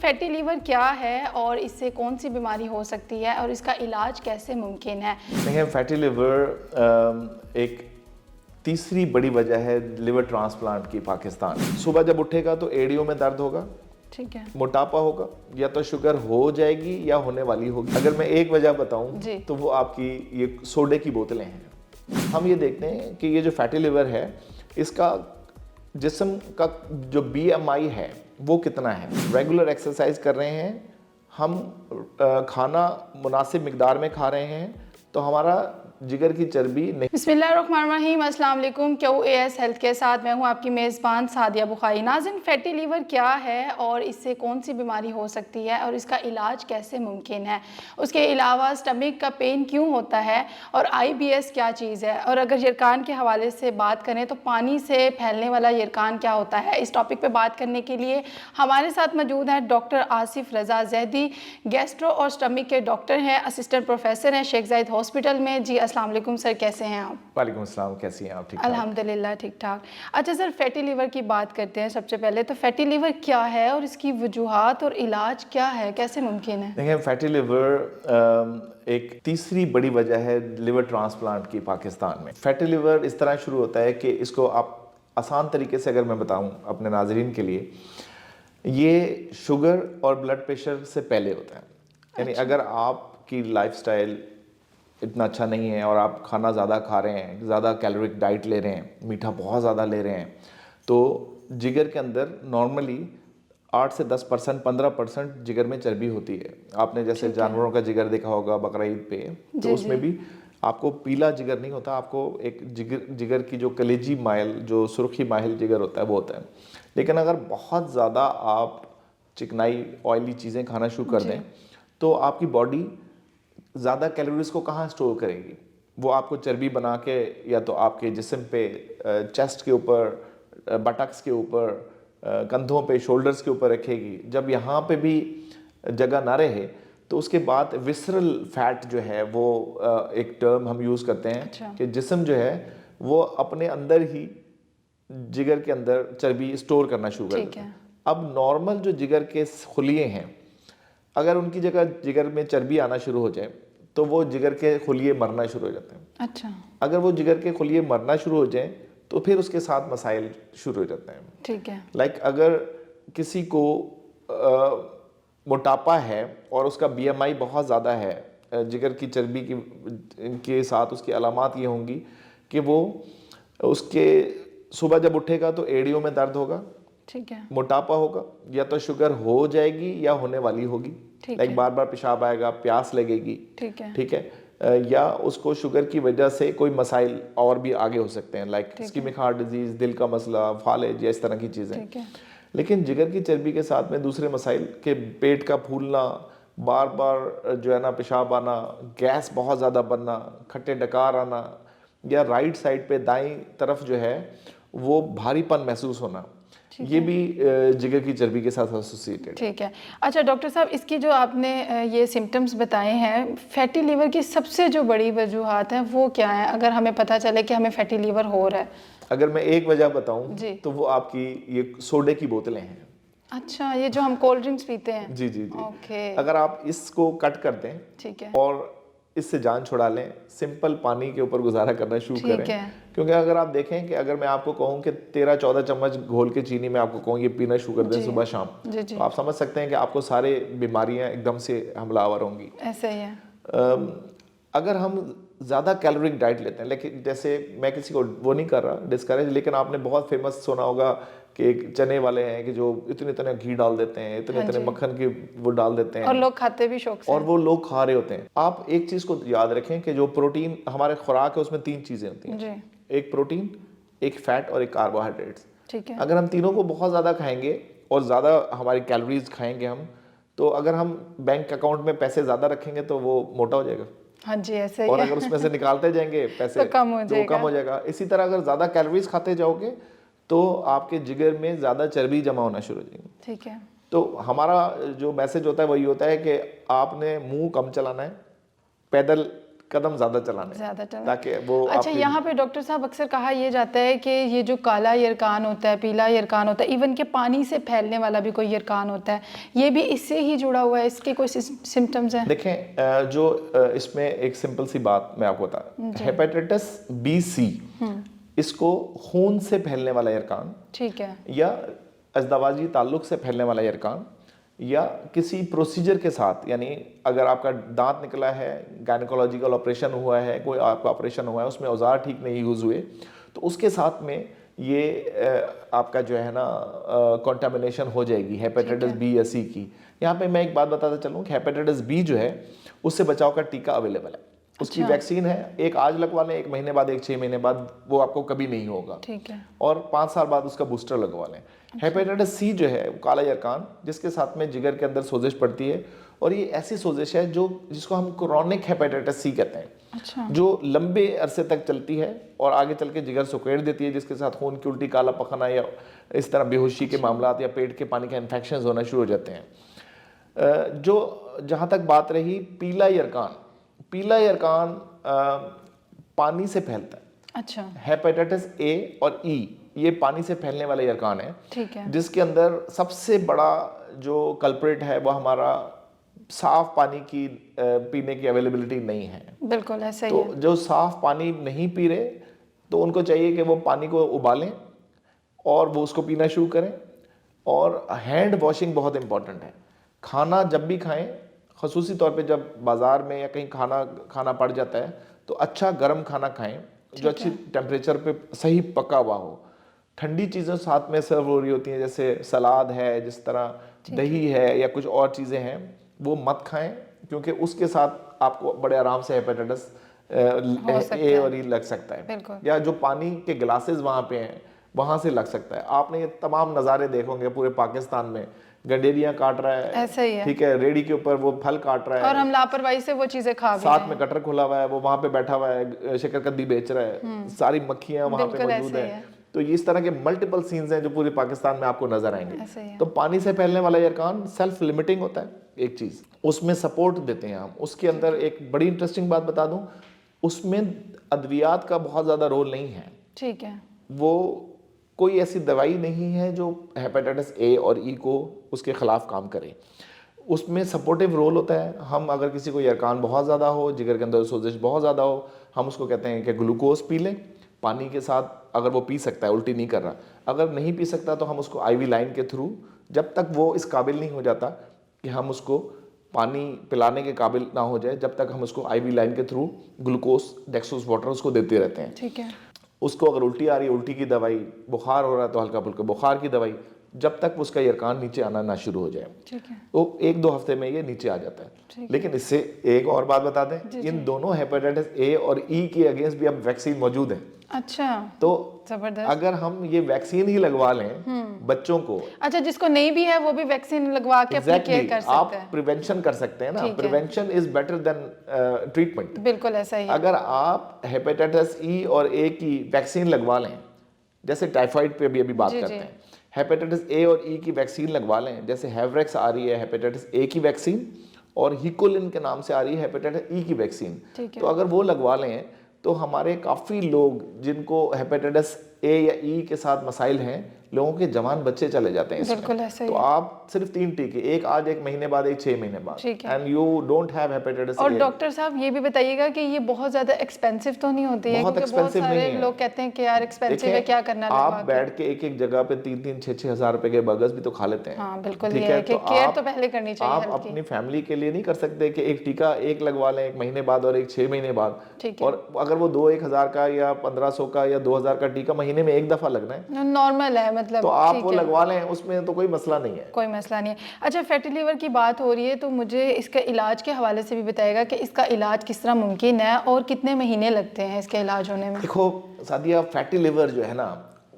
Fatty liver क्या है और इससे कौन सी बीमारी हो सकती है और इसका इलाज कैसे मुमकिन है? देखिए, फैटी लिवर एक तीसरी बड़ी वजह है लिवर ट्रांसप्लांट की पाकिस्तान। सुबह जब उठेगा तो एड़ियों में दर्द होगा, ठीक है। मोटापा होगा, या तो शुगर हो जाएगी या होने वाली होगी। अगर मैं एक वजह बताऊं तो वो आपकी ये सोडे की बोतलें हैं। हम ये देखते हैं कि ये जो फैटी लिवर है इसका जिस्म का जो BMI है वो कितना है। रेगुलर एक्सरसाइज कर रहे हैं हम, खाना मुनासिब मिकदार में खा रहे हैं तो हमारा जिगर की चर्बी नहीं। बिस्मिल्लाहिर्रहमानिर्रहीम, अस्सलाम वालेकुम। QAS हेल्थ के साथ मैं हूं आपकी मेज़बान सादिया बुखारी। नाज़रीन, फैटी लीवर क्या है और इससे कौन सी बीमारी हो सकती है और इसका इलाज कैसे मुमकिन है? उसके अलावा स्टमक का पेन क्यों होता है और IBS क्या चीज़ है? और अगर यरकान के हवाले से बात करें तो पानी से फैलने वाला यरकान क्या होता है? इस टॉपिक पर बात करने के लिए हमारे साथ मौजूद हैं डॉक्टर आसिफ रज़ा ज़ैदी, गैस्ट्रो और स्टमक के डॉक्टर हैं, असिस्टेंट प्रोफेसर हैं शेख ज़ायद हॉस्पिटल में। जी अस्सलाम वालेकुम सर, कैसे हैं आप? वालेकुम अस्सलाम, कैसी हैं आप? ठीक ठाक? अल्हम्दुलिल्लाह ठीक ठाक। अच्छा सर, फैटी लीवर की बात करते हैं सबसे पहले। तो फैटी लीवर क्या है और इसकी वजूहात और इलाज क्या है, कैसे मुमकिन है? देखिए, फैटी लिवर एक तीसरी बड़ी वजह है लिवर ट्रांसप्लांट की पाकिस्तान में। फैटी लिवर इस तरह शुरू होता है कि इसको आप आसान तरीके से अगर मैं बताऊं अपने नाजरीन के लिए, ये शुगर और ब्लड प्रेशर से पहले होता है। यानी अगर आपकी लाइफस्टाइल इतना अच्छा नहीं है और आप खाना ज़्यादा खा रहे हैं, ज़्यादा कैलोरिक डाइट ले रहे हैं, मीठा बहुत ज़्यादा ले रहे हैं, तो जिगर के अंदर नॉर्मली 8 से 10%, 15% जिगर में चर्बी होती है। आपने जैसे जानवरों का जिगर देखा होगा बकरा ईद पे, तो उसमें भी आपको पीला जिगर नहीं होता, आपको एक जिगर की जो कलेजी माइल, जो सुर्खी माइल जिगर होता है वो होता है। लेकिन अगर बहुत ज़्यादा आप चिकनाई ऑयली चीज़ें खाना शुरू कर दें तो आपकी बॉडी ज़्यादा कैलोरीज को कहाँ स्टोर करेगी? वो आपको चर्बी बना के या तो आपके जिस्म पे, चेस्ट के ऊपर, बटक्स के ऊपर, कंधों पे, शोल्डर्स के ऊपर रखेगी। जब यहाँ पे भी जगह ना रहे तो उसके बाद विसरल फैट जो है वो एक टर्म हम यूज़ करते हैं कि जिस्म जो है वो अपने अंदर ही जिगर के अंदर चर्बी स्टोर करना शुरू कर देता है। अब नॉर्मल जो जिगर के खुलिये हैं, अगर उनकी जगह जिगर में चर्बी आना शुरू हो जाए तो वो जिगर के खुलिये मरना शुरू हो जाते हैं। अच्छा। अगर वो जिगर के खुलिये मरना शुरू हो जाए तो फिर उसके साथ मसाइल शुरू हो जाते हैं। ठीक है। लाइक अगर किसी को मोटापा है और उसका BMI बहुत ज़्यादा है, जिगर की चर्बी की के साथ उसकी अलामात ये होंगी कि वो उसके सुबह जब उठेगा तो एड़ियों में दर्द होगा, ठीक है, मोटापा होगा, या तो शुगर हो जाएगी या होने वाली होगी, लाइक बार बार पेशाब आएगा, प्यास लगेगी, ठीक है, या उसको शुगर की वजह से कोई मसाइल और भी आगे हो सकते हैं, लाइक इस्कीमिक हार्ट डिजीज, दिल का मसला, फालेज, या इस तरह की चीज़ें। लेकिन जिगर की चर्बी के साथ में दूसरे मसाइल के पेट का फूलना, बार बार जो है ना पेशाब आना, गैस बहुत ज़्यादा बनना, खट्टे डकार आना, या राइट साइड पे दाईं तरफ जो है वो भारीपन महसूस होना, ये भी जिगर की चर्बी के साथ एसोसिएटेड। ठीक है। अच्छा डॉक्टर साहब, इसकी जो आपने ये सिम्टम्स बताए हैं, फैटी लीवर की सबसे जो बड़ी वजूहात हैं वो क्या है, अगर हमें पता चले कि हमें फैटी लीवर हो रहा है? अगर मैं एक वजह बताऊं तो वो आपकी ये सोडे की बोतलें हैं। अच्छा, ये जो हम कोल्ड ड्रिंक्स पीते हैं। जी जी जी। ओके। अगर आप इसको कट कर दें, ठीक है, और इससे जान छुड़ा लें, सिंपल पानी के ऊपर गुजारा करना शुरू करें। क्योंकि अगर आप देखें कि अगर मैं आपको कहूं कि 13-14 चम्मच घोल के चीनी में आपको कहूं ये पीना शुरू कर दें सुबह शाम, तो आप समझ सकते हैं कि आपको सारे बीमारियां एकदम से हमलावर होंगी। ऐसे ही है। अगर हम ज़्यादा कैलोरिक डाइट लेते हैं, लेकिन जैसे मैं किसी को वो नहीं कर रहा डिस्करेज, लेकिन आपने बहुत फेमस सुना होगा कि एक चने वाले हैं कि जो इतने इतने घी डाल देते हैं, इतने इतने मक्खन की वो डाल देते हैं, और लोग खाते भी शौक से, और वो लोग खा रहे होते हैं। आप एक चीज़ को याद रखें कि जो प्रोटीन हमारे खुराक है उसमें 3 चीज़ें होती हैं, एक प्रोटीन, एक फैट और एक कार्बोहाइड्रेट्स। ठीक है। अगर हम तीनों को बहुत ज़्यादा खाएंगे और ज़्यादा हमारी कैलोरीज खाएंगे हम, तो अगर हम बैंक अकाउंट में पैसे ज़्यादा रखेंगे तो वो मोटा हो जाएगा। हाँ जी, ऐसे ही और अगर उसमें से निकालते जाएंगे पैसे तो कम हो जाएगा। इसी तरह अगर ज़्यादा कैलोरीज खाते जाओगे तो आपके जिगर में ज़्यादा चर्बी जमा होना शुरू हो जाएगी। ठीक है। तो हमारा जो मैसेज होता है वही होता है कि आपने मुंह कम चलाना है, पैदल कदम ज़्यादा चलाने ताकि वो अच्छा, यहाँ पे डॉक्टर साहब अक्सर कहा यह जाता है कि ये जो काला यरकान होता है, पीला यरकान होता है, इवन के पानी से फैलने वाला भी कोई यरकान होता है, ये भी इससे ही जुड़ा हुआ है, इसके कोई सिम्टम्स हैं? देखें, जो इसमें एक सिंपल सी बात मैं आपको बता, हेपेटाइटिस बी सी, इसको खून से फैलने वाला यरकान, ठीक है, या अज़दवाजी ताल्लुक से फैलने वाला यरकान, या किसी प्रोसीजर के साथ, यानी अगर आपका दांत निकला है, गायनेकोलॉजिकल ऑपरेशन हुआ है, कोई आपका ऑपरेशन हुआ है, उसमें औजार ठीक नहीं यूज़ हुए, तो उसके साथ में ये आपका जो है ना कॉन्टामिनेशन हो जाएगी हेपेटाइटिस बी या सी की। यहाँ पे मैं एक बात बताता चलूँ कि हेपेटाइटिस बी जो है उससे बचाव का टीका अवेलेबल है, उसकी वैक्सीन है, एक आज लगवा लें, 1 महीने बाद, 6 महीने बाद, वो आपको कभी नहीं होगा, ठीक है, और 5 साल बाद उसका बूस्टर लगवा लें। हेपेटाइटिस सी जो है काला यरकान, जिसके साथ में जिगर के अंदर सोजिश पड़ती है, और ये ऐसी सोजिश है जिसको हम क्रोनिक हेपेटाइटिस सी कहते हैं। अच्छा, जो लंबे अरसे तक चलती है और आगे चल के जिगर सुकेड़ देती है, जिसके साथ खून की उल्टी, काला पखाना या इस तरह बेहोशी के मामला या पेट के पानी के इन्फेक्शन होना शुरू हो जाते हैं। जो जहाँ तक बात रही पीला यरकान पानी से फैलता है। अच्छा, हेपेटाइटिस ए और ई ये पानी से फैलने वाला यरकान है, ठीक है, जिसके अंदर सबसे बड़ा जो कल्प्रिट है वो हमारा साफ पानी की पीने की अवेलेबिलिटी नहीं है। बिल्कुल ऐसा ही तो है। जो साफ पानी नहीं पी रहे, तो उनको चाहिए कि वो पानी को उबालें और वो उसको पीना शुरू करें। और हैंड वॉशिंग बहुत इंपॉर्टेंट है। खाना जब भी खाएं, ख़ुसूसी तौर पे जब बाज़ार में या कहीं खाना पड़ जाता है, तो अच्छा गर्म खाना खाएं जो अच्छी टेम्परेचर पे सही पका हुआ हो। ठंडी चीज़ें साथ में सर्व हो रही होती हैं, जैसे सलाद है, जिस तरह दही है या कुछ और चीज़ें हैं, वो मत खाएं, क्योंकि उसके साथ आपको बड़े आराम से हेपेटाइटिस ए और ई लग सकता है। या जो पानी के गिलासेस वहाँ पे हैं, वहाँ से लग सकता है। आपने ये तमाम नज़ारे देखोगे पूरे पाकिस्तान में, गंडेरियाँ काट रहा है, ऐसा ही है, ठीक है, रेडी के ऊपर वो फल काट रहा है, और हम लापरवाही से वो चीजें खा भी साथ में कटर खुला हुआ है, वो वहाँ पे बैठा हुआ है, शकरकंदी बेच रहा है, सारी मक्खियाँ वहाँ पे मौजूद है। तो ये इस तरह के मल्टीपल सीन्स हैं जो पूरे पाकिस्तान में आपको नजर आएंगे। तो पानी से फैलने वाला यरकान सेल्फ लिमिटिंग होता है, एक चीज उसमें सपोर्ट देते हैं हम। उसके अंदर एक बड़ी इंटरेस्टिंग बात बता दूं, उसमें अद्वियात का बहुत ज्यादा रोल नहीं है। ठीक है, वो कोई ऐसी दवाई नहीं है जो हेपेटाइटिस ए और ई को उसके खिलाफ काम करे। उसमें सपोर्टिव रोल होता है। हम अगर किसी को यरकान बहुत ज़्यादा हो, जिगर के अंदर सोजिश बहुत ज़्यादा हो, हम उसको कहते हैं कि ग्लूकोज पी लें पानी के साथ, अगर वो पी सकता है, उल्टी नहीं कर रहा। अगर नहीं पी सकता तो हम उसको आईवी लाइन के थ्रू, जब तक वो इस काबिल नहीं हो जाता कि हम उसको पानी पिलाने के काबिल ना हो जाए, जब तक हम उसको आईवी लाइन के थ्रू ग्लूकोज, डेक्सोस वाटर उसको देते रहते हैं। ठीक है। उसको अगर उल्टी आ रही है, उल्टी की दवाई, बुखार हो रहा है तो हल्का फुल्का बुखार की दवाई, जब तक उसका यरकान नीचे आना ना शुरू हो जाए। ठीक है। तो 1-2 हफ्ते में ये नीचे आ जाता है। लेकिन इससे एक और बात बता दें, इन दोनों हेपेटाइटिस ए और ई के अगेंस्ट भी अब वैक्सीन मौजूद है। अच्छा, तो जबरदस्त। अगर हम ये वैक्सीन ही लगवा लें बच्चों को, अच्छा, जिसको नहीं भी है वो भी वैक्सीन लगवा के अपनी केयर कर सकते आप हैं। प्रिवेंशन कर सकते हैं ना। Prevention is better than treatment. बिल्कुल ऐसा ही है। अगर आप हेपेटाइटिस ई और ए की वैक्सीन लगवा लें, जैसे टाइफाइड पे भी अभी बात करते हैं, हेपेटाइटिस ए और ई की वैक्सीन लगवा लें, जैसे हेवरेक्स आ रही है हेपेटाइटिस ए की वैक्सीन, और हिकोलिन के नाम से आ रही है हेपेटाइटिस ई की वैक्सीन, तो अगर वो लगवा लें तो हमारे काफ़ी लोग जिनको हेपेटाइटिस ए या ई के साथ मसाइल हैं, लोगों के जवान बच्चे चले जाते हैं इसमें। बिल्कुल ऐसे ही। तो आप सिर्फ 3 टीके, एक आज, 1 महीने बाद, एक 6 महीने बाद, and you don't have hepatitis. और डॉक्टर साहब ये भी बताइएगा कि ये बहुत ज्यादा एक्सपेंसिव तो नहीं होती है? बहुत एक्सपेंसिव नहीं है। लोग कहते हैं कि यार एक्सपेंसिव है, क्या करना है। आप बैठ के एक जगह पे 3-3, 6-6 हज़ार रुपए के बर्गर्स भी तो खा लेते हैं। हाँ, बिल्कुल ये है कि केयर तो पहले करनी चाहिए। आप अपनी फैमिली के लिए नहीं कर सकते कि एक टीका एक लगवा लें 1 महीने बाद और एक 6 महीने बाद, और अगर वो 2-1 हज़ार का या 1500 का या 2000 का टीका महीने में एक दफा लगना है, नॉर्मल है मतलब, तो आप वो लगवा लें, उसमें तो कोई मसला नहीं है। कोई मसला नहीं है। अच्छा, फैटी लिवर की बात हो रही है तो मुझे इसके इलाज के हवाले से भी बताएगा कि इसका इलाज किस तरह मुमकिन है और कितने महीने लगते हैं इसके इलाज होने में? देखो सादिया, फैटी लिवर जो है ना,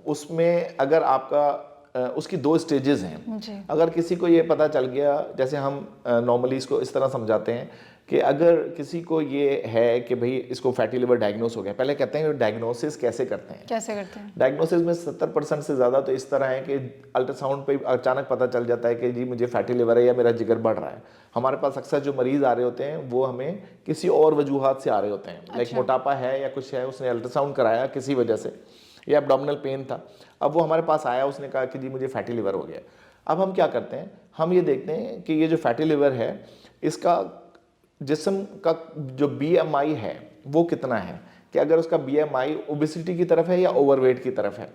उसमें अगर आपका उसकी 2 स्टेजेस हैं। अगर किसी को ये पता चल गया, जैसे हम नॉर्मली इसको इस तरह समझाते हैं कि अगर किसी को ये है कि भाई इसको फैटी लिवर डायग्नोस हो गया, पहले कहते हैं डायग्नोसिस कैसे करते हैं। कैसे करते हैं? डायग्नोसिस में 70% से ज़्यादा तो इस तरह है कि अल्ट्रासाउंड पे अचानक पता चल जाता है कि जी मुझे फैटी लिवर है या मेरा जिगर बढ़ रहा है। हमारे पास अक्सर जो मरीज आ रहे होते हैं वो हमें किसी और वजूहात से आ रहे होते हैं, लाइक मोटापा है या कुछ है, उसने अल्ट्रासाउंड कराया किसी वजह से, या एब्डोमिनल पेन था, अब वो हमारे पास आया, उसने कहा कि जी मुझे फैटी लिवर हो गया। अब हम क्या करते हैं, हम ये देखते हैं कि ये जो फैटी लिवर है इसका जिस्म का जो BMI है वो कितना है, कि अगर उसका BMI ओबेसिटी की तरफ है या ओवरवेट की तरफ है।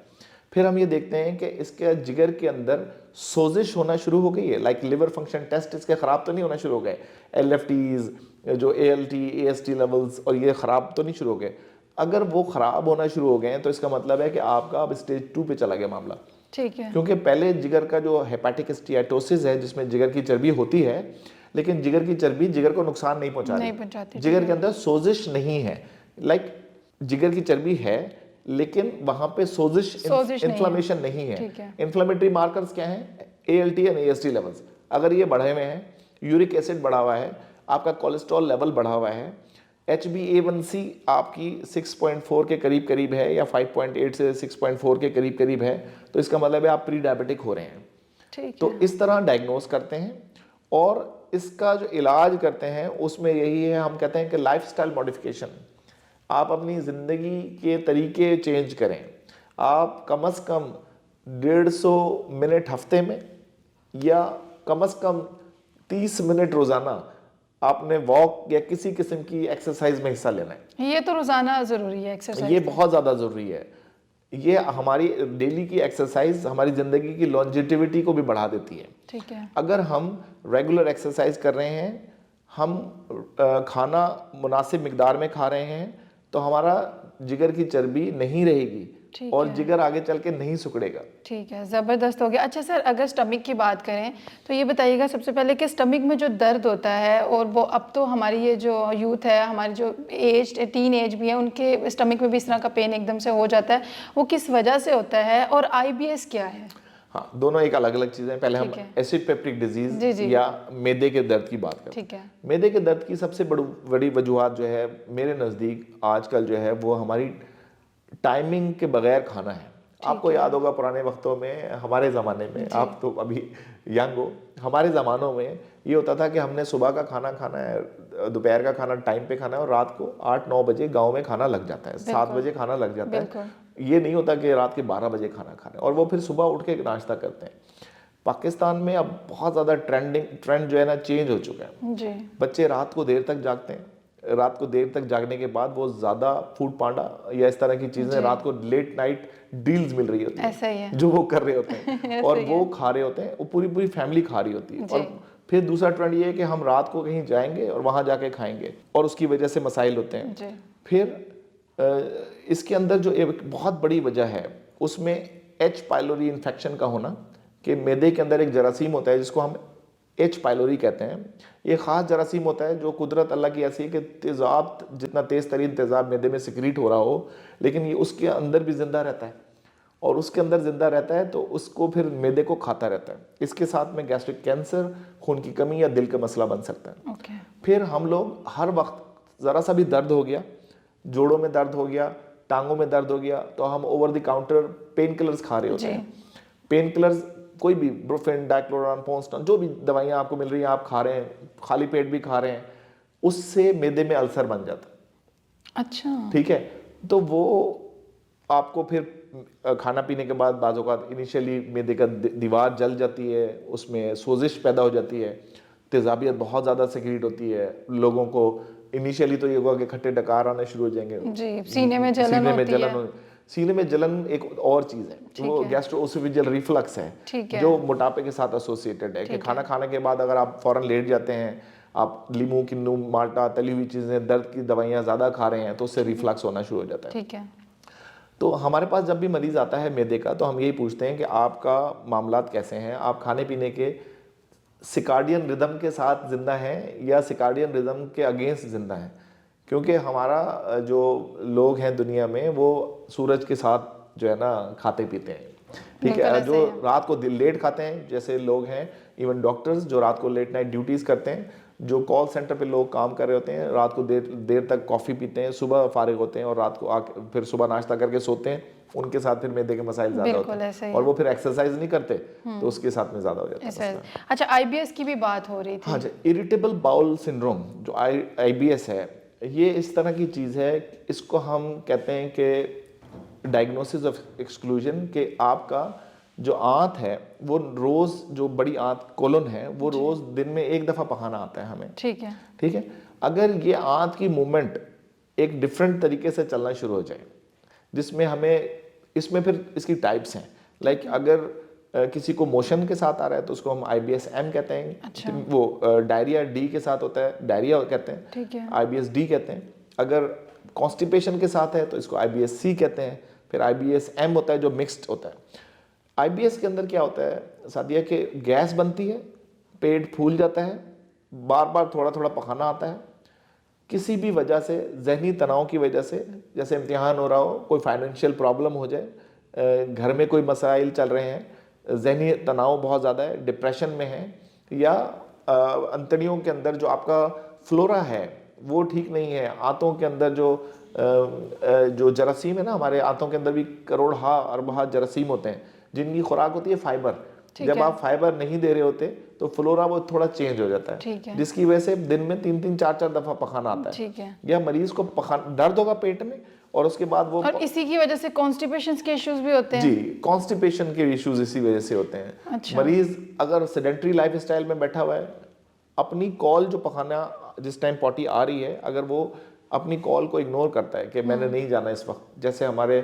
फिर हम ये देखते हैं कि इसके जिगर के अंदर सोजिश होना शुरू हो गई है, लाइक लिवर फंक्शन टेस्ट इसके ख़राब तो नहीं होना शुरू हो गए, LFTs जो ALT AST लेवल्स और ये ख़राब तो नहीं शुरू हो गए। अगर वो ख़राब होना शुरू हो गए हैं तो इसका मतलब है कि आपका अब स्टेज 2 पे चला गया मामला। ठीक है। क्योंकि पहले जिगर का जो हेपाटिक स्टीएटोसिस है जिसमें जिगर की चर्बी होती है, लेकिन जिगर की चर्बी जिगर को नुकसान नहीं पहुंचाती, जिगर के अंदर सोजिश नहीं है, लाइक जिगर की चर्बी है लेकिन वहां पे सोजिश इन्फ्लेमेशन नहीं है। इन्फ्लेमेटरी मार्कर्स क्या हैं, ALT एंड AST लेवल्स अगर ये बढ़े हुए हैं, यूरिक एसिड बढ़ा हुआ है, आपका कोलेस्ट्रॉल लेवल बढ़ा हुआ है, HbA1c आपकी 6.4 के करीब करीब है या 5.8 से 6.4 के करीब करीब है, तो इसका मतलब है आप प्री डायबिटिक हो रहे हैं। तो इस तरह डायग्नोस करते हैं और इसका जो इलाज करते हैं उसमें यही है, हम कहते हैं कि लाइफस्टाइल मॉडिफिकेशन। आप अपनी ज़िंदगी के तरीके चेंज करें। आप कम से कम 150 मिनट हफ्ते में या कम से कम 30 मिनट रोज़ाना आपने वॉक या किसी किस्म की एक्सरसाइज में हिस्सा लेना है। ये तो रोज़ाना ज़रूरी है एक्सरसाइज, ये बहुत ज़्यादा ज़रूरी है। ये हमारी डेली की एक्सरसाइज हमारी ज़िंदगी की लॉन्जेटिविटी को भी बढ़ा देती है। ठीक है। अगर हम रेगुलर एक्सरसाइज कर रहे हैं, हम खाना मुनासिब मिकदार में खा रहे हैं, तो हमारा जिगर की चर्बी नहीं रहेगी और जिगर आगे चल के नहीं सिकुड़ेगा। ठीक है, ज़बरदस्त हो गया। अच्छा सर, अगर स्टमक की बात करें तो ये बताइएगा सबसे पहले कि स्टमक में जो दर्द होता है, और वो अब तो हमारी ये जो यूथ है, हमारी जो टीन एज भी है, उनके स्टमक में भी इस तरह का पेन एकदम से हो जाता है, वो किस वजह से होता है और IBS क्या है? हाँ, दोनों एक अलग अलग चीज़ें हैं। पहले हम एसिड पेप्टिक डिजीज या मैदे के दर्द की बात करें। ठीक है। मैदे के दर्द की सबसे बड़ी वजूहत जो है मेरे नज़दीक आजकल जो है वो हमारी टाइमिंग के बगैर खाना है। आपको याद होगा पुराने वक्तों में, हमारे ज़माने में, आप तो अभी यंग हो, हमारे ज़मानों में ये होता था कि हमने सुबह का खाना खाना है, दोपहर का खाना टाइम पे खाना है और रात को 8-9 बजे गांव में खाना लग जाता है, 7 बजे खाना लग जाता है। ये नहीं होता कि रात के 12 बजे खाना खाना है और वो फिर सुबह उठ के नाश्ता करते हैं। पाकिस्तान में अब बहुत ज़्यादा ट्रेंड जो है ना चेंज हो चुका है जी। बच्चे रात को देर तक जागते हैं, रात को देर तक जागने के बाद वो ज़्यादा फूड पांडा या इस तरह की चीज़ें, रात को लेट नाइट डील्स मिल रही होती है जो वो कर रहे होते हैं और वो खा रहे होते हैं, वो पूरी फैमिली खा रही होती है। और फिर दूसरा ट्रेंड ये है कि हम रात को कहीं जाएंगे और वहाँ जाके खाएंगे और उसकी वजह से मसाइल होते हैं। फिर इसके अंदर जो एक बहुत बड़ी वजह है उसमें H पाइलोरी इन्फेक्शन का होना, कि मैदे के अंदर एक जरासीम होता है जिसको हम H पाइलोरी कहते हैं। ये ख़ास जरासीम होता है जो कुदरत अल्लाह की ऐसी है कि तेज़ाब, जितना तेज़ तरीन तेज़ाब मैदे में सिक्रीट हो रहा हो, लेकिन ये उसके अंदर भी ज़िंदा रहता है और उसके अंदर ज़िंदा रहता है तो उसको फिर मैदे को खाता रहता है। इसके साथ में गैस्ट्रिक कैंसर, खून की कमी या दिल का मसला बन सकता है। फिर हम लोग हर वक्त ज़रा सा भी दर्द हो गया, जोड़ों में दर्द हो गया, टांगों में दर्द हो गया, तो हम over the counter pain killers खा रहे होते हैं। पेन किलर्स कोई भी, ब्रोफेन, डाइक्लोरान, पोंस्टन, जो भी दवाइयाँ आपको मिल रही हैं आप खा रहे हैं, खाली पेट भी खा रहे हैं, उससे मैदे में अल्सर बन जाता। अच्छा, ठीक है। तो वो आपको फिर खाना पीने के बाद बाज़ औक़ात इनिशियली मैदे का दीवार जल जाती है, उसमें सोजिश पैदा हो जाती है, तेज़ाबियत बहुत ज़्यादा सिक्रीट होती है। लोगों को इनिशियली तो ये होगा कि खट्टे डकार आने शुरू हो जाएंगे जी, सीने में जलन एक और चीज़ है, वो गैस्ट्रोओसोफेजियल रिफ्लक्स है जो मोटापे के साथ एसोसिएटेड है। कि खाना खाने के बाद अगर आप फ़ौरन लेट जाते हैं, आप लीमू, किन्नू, माल्टा, तली हुई चीज़ें, दर्द की दवाइयाँ ज़्यादा खा रहे हैं, तो उससे रिफ्लक्स होना शुरू हो जाता है। ठीक है। तो हमारे पास जब भी मरीज़ आता है मैदे का, तो हम यही पूछते हैं कि आपका मामलात कैसे हैं, आप खाने पीने के सिकार्डियन रिदम के साथ ज़िंदा हैं या सिकार्डियन रिदम के अगेंस्ट ज़िंदा हैं। क्योंकि हमारा जो लोग हैं दुनिया में वो सूरज के साथ जो है ना खाते पीते हैं, ठीक बिल्कुल है, ऐसे जो ही है। रात को लेट खाते हैं जैसे लोग हैं, इवन डॉक्टर्स जो रात को लेट नाइट ड्यूटीज करते हैं, जो कॉल सेंटर पे लोग काम कर रहे होते हैं, रात को देर देर तक कॉफ़ी पीते हैं, सुबह फारिग होते हैं और रात को आके फिर सुबह नाश्ता करके सोते हैं, उनके साथ फिर मैदे के मसाइल ज़्यादा होते बिल्कुल ऐसे हैं ही और है। वो फिर एक्सरसाइज नहीं करते तो उसके साथ में ज़्यादा हो जाता है इस वजह मसला। से। अच्छा, आईबीएस की भी बात हो रही हाँ थी। जी, इरिटेबल बाउल सिंड्रोम जो आईबीएस है, ये इस तरह की चीज़ है, इसको हम कहते हैं कि डायग्नोसिस ऑफ एक्सक्लूजन, के आपका जो आंत है वो रोज़, जो बड़ी आंत कोलन है वो रोज़ दिन में एक दफ़ा पखाना आता है हमें, ठीक है। ठीक है। अगर ये आंत की मूवमेंट एक डिफरेंट तरीके से चलना शुरू हो जाए, जिसमें हमें, इसमें फिर इसकी टाइप्स हैं, लाइक अगर किसी को मोशन के साथ आ रहा है तो उसको हम IBS-M कहते हैं। अच्छा। वो डायरिया डी के साथ होता है, डायरिया कहते हैं, ठीक है। IBS-D कहते हैं। अगर कॉन्स्टिपेशन के साथ है तो इसको IBS-C कहते हैं। फिर IBS-M होता है जो मिक्स्ड होता है। IBS के अंदर क्या होता है सादिया, के गैस बनती है, पेट फूल जाता है, बार बार थोड़ा थोड़ा पखाना आता है, किसी भी वजह से, जहनी तनाव की वजह से, जैसे इम्तिहान हो रहा हो, कोई फाइनेंशियल प्रॉब्लम हो जाए, घर में कोई मसाइल चल रहे हैं, जहनी तनाव बहुत ज़्यादा है, डिप्रेशन में है, या अंतड़ियों के अंदर जो आपका फ्लोरा है वो ठीक नहीं है, आंतों के अंदर जो जरासीम है ना, हमारे आंतों के अंदर भी करोड़ अरबा जरासीम होते हैं जिनकी खुराक होती है फाइबर। जब आप फाइबर नहीं दे रहे होते तो फ्लोरा वो थोड़ा चेंज हो जाता है, जिसकी वजह से दिन में 3-3 4-4 दफा पखाना आता है। ठीक है। या मरीज को दर्द होगा पेट में और उसके बाद वो, और इसी की वजह से कॉन्स्टिपेशन के इश्यूज भी होते हैं। जी, कॉन्स्टिपेशन के इश्यूज इसी वजह से होते हैं। अच्छा। मरीज अगर सेडेंटरी लाइफ स्टाइल में बैठा हुआ है, अपनी कॉल जो पखाना जिस टाइम पॉटी आ रही है, अगर वो अपनी कॉल को इग्नोर करता है कि मैंने नहीं जाना इस वक्त, जैसे हमारे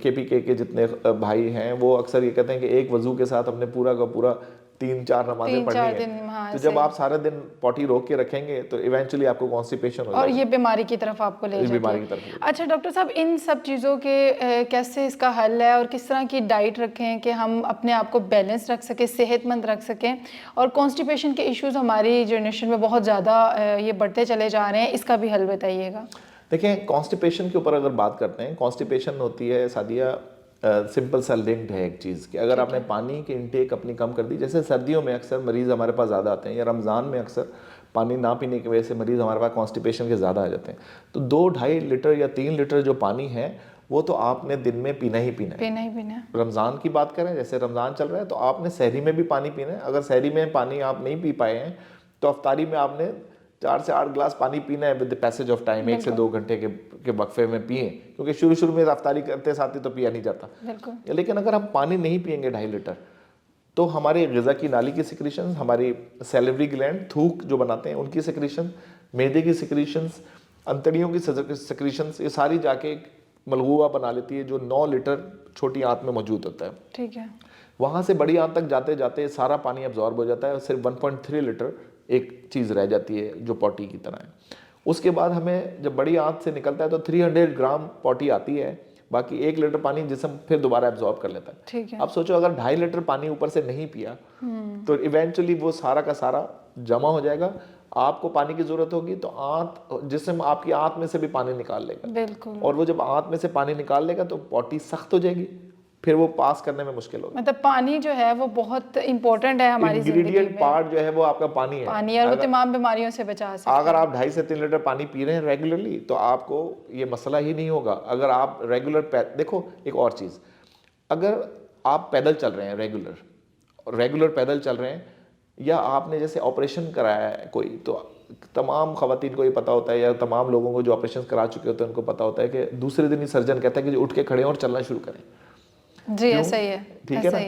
KPK के जितने भाई हैं वो अक्सर ये कहते हैं कि एक वजू के साथ हमने पूरा का पूरा 3-4 नमाजें पढ़नी है। हाँ, तो जब आप सारे दिन पॉटी रोक के रखेंगे तो इवेंचुअली आपको कॉन्स्टिपेशन हो जाएगा और ये बीमारी की तरफ आपको ले जाती बीमारी है। की तरफ। अच्छा डॉक्टर साहब, इन सब चीज़ों के कैसे इसका हल है और किस तरह की डाइट रखें कि हम अपने आप को बैलेंस रख सकें, सेहतमंद रख सकें, और कॉन्स्टिपेशन के इश्यूज हमारी जनरेशन में बहुत ज़्यादा ये बढ़ते चले जा रहे हैं, इसका भी हल बताइएगा। देखें, कॉन्स्टिपेशन के ऊपर अगर बात करते हैं, कॉन्स्टिपेशन होती है सादिया सिंपल सा लिंक्ड है एक चीज़ कि अगर आपने पानी की इंटेक अपनी कम कर दी, जैसे सर्दियों में अक्सर मरीज़ हमारे पास ज़्यादा आते हैं, या रमज़ान में अक्सर पानी ना पीने की वजह से मरीज़ हमारे पास कॉन्स्टिपेशन के ज़्यादा आ जाते हैं, तो 2-2.5 लीटर या 3 लीटर जो पानी है वो तो आपने दिन में पीना ही पीना है। पीना ही पीना है। रमज़ान की बात करें, जैसे रमज़ान चल रहा है तो आपने सहरी में भी पानी पीना है। अगर सहरी में पानी आप नहीं पी पाए हैं तो अफ्तारी में आपने 4 से 8 गिलास पानी पीना है with the passage of time, 1 से 2 घंटे के वक्फे में पिए, क्योंकि शुरू में अफ्तारी करते साथ ही तो पिया नहीं जाता। बिल्कुल। लेकिन अगर हम पानी नहीं पिएंगे 2.5 लीटर तो हमारी ग़िज़ा की नाली की सिक्रीशंस, हमारी सैलिवरी ग्लैंड थूक जो बनाते हैं उनकी सिक्रीशन, मैदे की सिक्रीशंस, अंतड़ियों की सिक्रीशंस, ये सारी जाके मलगूआ बना लेती है जो 9 लीटर छोटी आंत में मौजूद होता है। ठीक है। वहाँ से बड़ी आंत तक जाते जाते सारा पानी अब्जॉर्ब हो जाता है और सिर्फ 1.3 लीटर एक चीज़ रह जाती है जो पॉटी की तरह है। उसके बाद हमें जब बड़ी आंत से निकलता है तो 300 ग्राम पॉटी आती है, बाकी 1 लीटर पानी जिस्म फिर दोबारा एब्जॉर्ब कर लेता है। ठीक है। अब सोचो अगर 2.5 लीटर पानी ऊपर से नहीं पिया तो इवेंचुअली वो सारा का सारा जमा हो जाएगा, आपको पानी की जरूरत होगी तो जिस्म आपकी आंत में से भी पानी निकाल लेगा। बिल्कुल। और वो जब आंत में से पानी निकाल लेगा तो पॉटी सख्त हो जाएगी, फिर वो पास करने में मुश्किल होगा। मतलब पानी जो है वो बहुत इंपॉर्टेंट है हमारी जिंदगी में। इंग्रेडिएंट पार्ट जो है वो आपका पानी है। पानी, और वो तमाम बीमारियों से बचा सकता है। अगर आप 2.5 से 3 लीटर पानी पी रहे हैं रेगुलरली तो आपको ये मसला ही नहीं होगा। अगर आप देखो एक और चीज़, अगर आप पैदल चल रहे हैं रेगुलर पैदल चल रहे हैं, या आपने जैसे ऑपरेशन कराया है कोई, तो तमाम ख़वातीन को ये पता होता है, या तमाम लोगों को जो ऑपरेशन करा चुके होते हैं उनको पता होता है कि दूसरे दिन ही सर्जन कहता है कि उठ के खड़े और चलना शुरू करें। जी ऐसा ही है। ठीक है ना?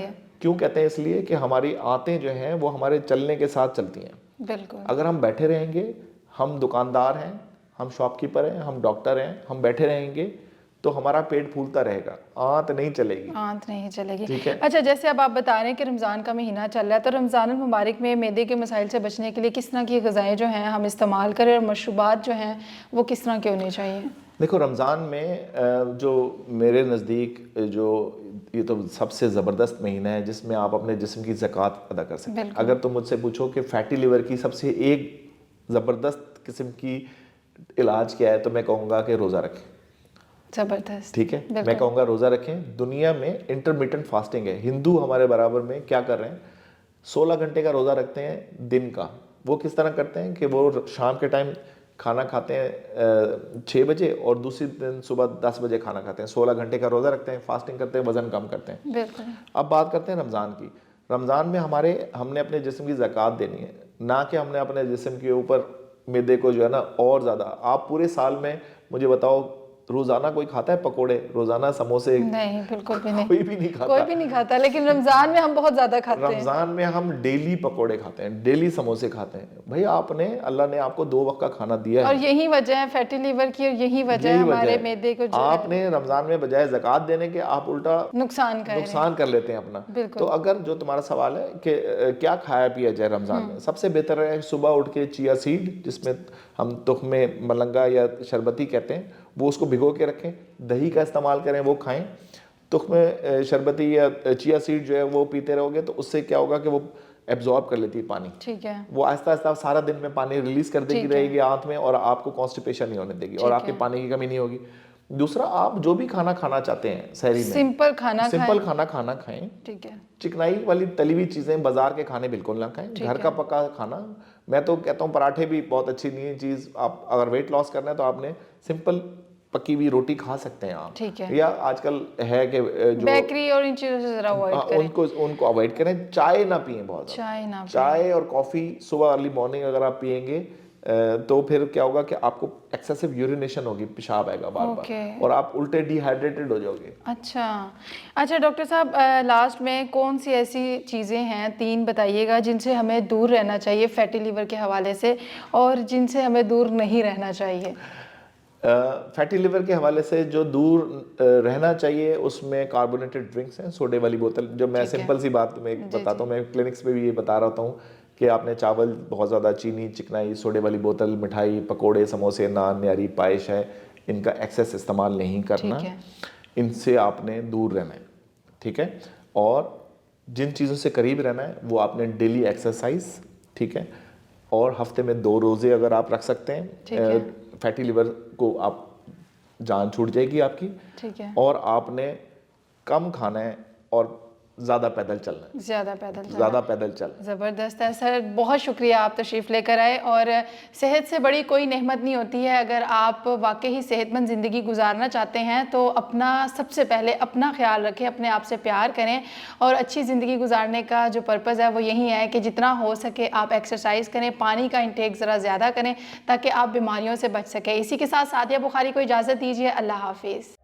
क्यों कहते हैं? इसलिए कि हमारी आंतें जो हैं वो हमारे चलने के साथ चलती हैं। बिल्कुल। अगर हम बैठे रहेंगे, हम दुकानदार हैं, हम शॉपकीपर हैं, हम डॉक्टर हैं, हम बैठे रहेंगे तो हमारा पेट फूलता रहेगा, आंत नहीं चलेगी। ठीक है। अच्छा, जैसे अब आप बता रहे हैं कि रमज़ान का महीना चल रहा है, तो रमज़ान मुबारक में मैदे के मसाइल से बचने के लिए किस तरह की ग़िज़ाएँ जो हैं हम इस्तेमाल करें, और मशरूबात जो हैं वो किस तरह के होने चाहिए? देखो, रमज़ान में जो मेरे नज़दीक जो ये तो सबसे ज़बरदस्त महीना है जिसमें आप अपने जिस्म की ज़कात अदा कर सकते हैं। अगर तुम मुझसे पूछो कि फैटी लिवर की सबसे एक ज़बरदस्त किस्म की इलाज क्या है तो मैं कहूँगा कि रोज़ा रखें। ज़बरदस्त। ठीक है, बिल्कुल। मैं कहूँगा रोज़ा रखें। दुनिया में इंटरमिटेंट फास्टिंग है, हिंदू हमारे बराबर में क्या कर रहे हैं, 16 घंटे का रोज़ा रखते हैं दिन का। वो किस तरह करते हैं कि वो शाम के टाइम खाना खाते हैं 6 बजे और दूसरी दिन सुबह 10 बजे खाना खाते हैं। 16 घंटे का रोज़ा रखते हैं, फास्टिंग करते हैं, वज़न कम करते हैं। बिल्कुल। अब बात करते हैं रमज़ान की। रमज़ान में हमने अपने जिस्म की ज़कात देनी है, ना कि हमने अपने जिस्म के ऊपर मैदे को जो है ना और ज़्यादा। आप पूरे साल में मुझे बताओ, रोज़ाना कोई खाता है पकोड़े, रोज़ाना समोसे? नहीं, बिल्कुल भी नहीं। कोई भी नहीं खाता। कोई भी नहीं खाता, लेकिन रमज़ान में हम बहुत ज़्यादा खाते हैं। रमज़ान में हम डेली पकोड़े खाते हैं, डेली समोसे खाते हैं। भाई अल्लाह ने आपको 2 वक्त का खाना दिया और है। यही वजह है फैटी लिवर की, और यही वजह है यही वजह हमारे है। मैदे को जो है आपने रमज़ान में बजाय ज़कात देने के आप उल्टा नुकसान कर रहे हैं। नुकसान कर लेते हैं अपना। बिल्कुल। तो अगर जो तुम्हारा सवाल है कि क्या खाया पिया जाए रमज़ान में, सबसे बेहतर है सुबह उठ के चिया सीड, जिसमें हम तुख्मे मलंगा या शरबती कहते हैं, वो उसको भिगो के रखें, दही का इस्तेमाल करें, वो खाएं। तुख्मे शरबती या चिया सीड जो है वो पीते रहोगे तो उससे क्या होगा कि वो एब्जॉर्ब कर लेती है पानी। ठीक है। वो आहिस्ता आहिस्ता सारा दिन में पानी रिलीज कर देगी ठीक है। रहेगी आंत में, और आपको कॉन्स्टिपेशन नहीं होने देगी और ठीक आपके है। पानी की कमी नहीं होगी। दूसरा, आप जो भी खाना खाना चाहते हैं सहरी में, सिंपल खाना सिंपल खाएं। खाना खाएं। ठीक है। चिकनाई वाली तली हुई चीजें, बाजार के खाने बिल्कुल ना खाएं। ठीक घर है। का पका खाना, मैं तो कहता हूँ पराठे भी बहुत अच्छी नहीं है चीज़। आप अगर वेट लॉस करना है तो आपने सिंपल पकी हुई रोटी खा सकते हैं आप। ठीक है। या आजकल है कि जो बेकरी और इन चीज़ों से ज़रा अवॉइड करें। उनको अवॉइड करें। चाय ना पिएं बहुत ज़्यादा। चाय ना पिएं। चाय और कॉफ़ी सुबह अर्ली मॉर्निंग अगर आप पिएंगे तो फिर क्या होगा कि आपको एक्सेसिव यूरिनेशन होगी, पेशाब आएगा बार बार, और आप उल्टे डिहाइड्रेटेड हो जाओगे। अच्छा डॉक्टर साहब, लास्ट में कौन सी ऐसी चीज़ें हैं 3 बताइएगा जिनसे हमें दूर रहना चाहिए फैटी लिवर के हवाले से, और जिनसे हमें दूर नहीं रहना चाहिए? फैटी लिवर के हवाले से जो दूर रहना चाहिए उसमें कार्बोनेटेड ड्रिंक्स हैं, सोडे वाली बोतल। जो मैं सिंपल सी बात में बताता हूँ, मैं क्लिनिक्स में भी ये बता रहा हूँ कि आपने चावल बहुत ज़्यादा, चीनी, चिकनाई, सोडे वाली बोतल, मिठाई, पकोड़े, समोसे, नान, न्यारी, पायश है, इनका एक्सेस इस्तेमाल नहीं करना। इनसे आपने दूर रहना है, ठीक है। और जिन चीज़ों से करीब रहना है वो आपने डेली एक्सरसाइज, ठीक है, और हफ्ते में 2 रोज़े अगर आप रख सकते हैं, फैटी लिवर को आप जान छूट जाएगी आपकी। ठीक है। और आपने कम खाना है और ज़्यादा पैदल चलना है। ज़्यादा पैदल चल। ज़बरदस्त है सर, बहुत शुक्रिया आप तशरीफ़ लेकर आए। और सेहत से बड़ी कोई नेमत नहीं होती है। अगर आप वाकई सेहतमंद ज़िंदगी गुजारना चाहते हैं तो सबसे पहले अपना ख्याल रखें, अपने आप से प्यार करें, और अच्छी ज़िंदगी गुजारने का जो पर्पज़ है वो यही है कि जितना हो सके आप एक्सरसाइज करें, पानी का इंटेक ज़रा ज़्यादा करें ताकि आप बीमारियों से बच सकें। इसी के साथ सादिया बुखारी को इजाज़त दीजिए। अल्लाह हाफिज़।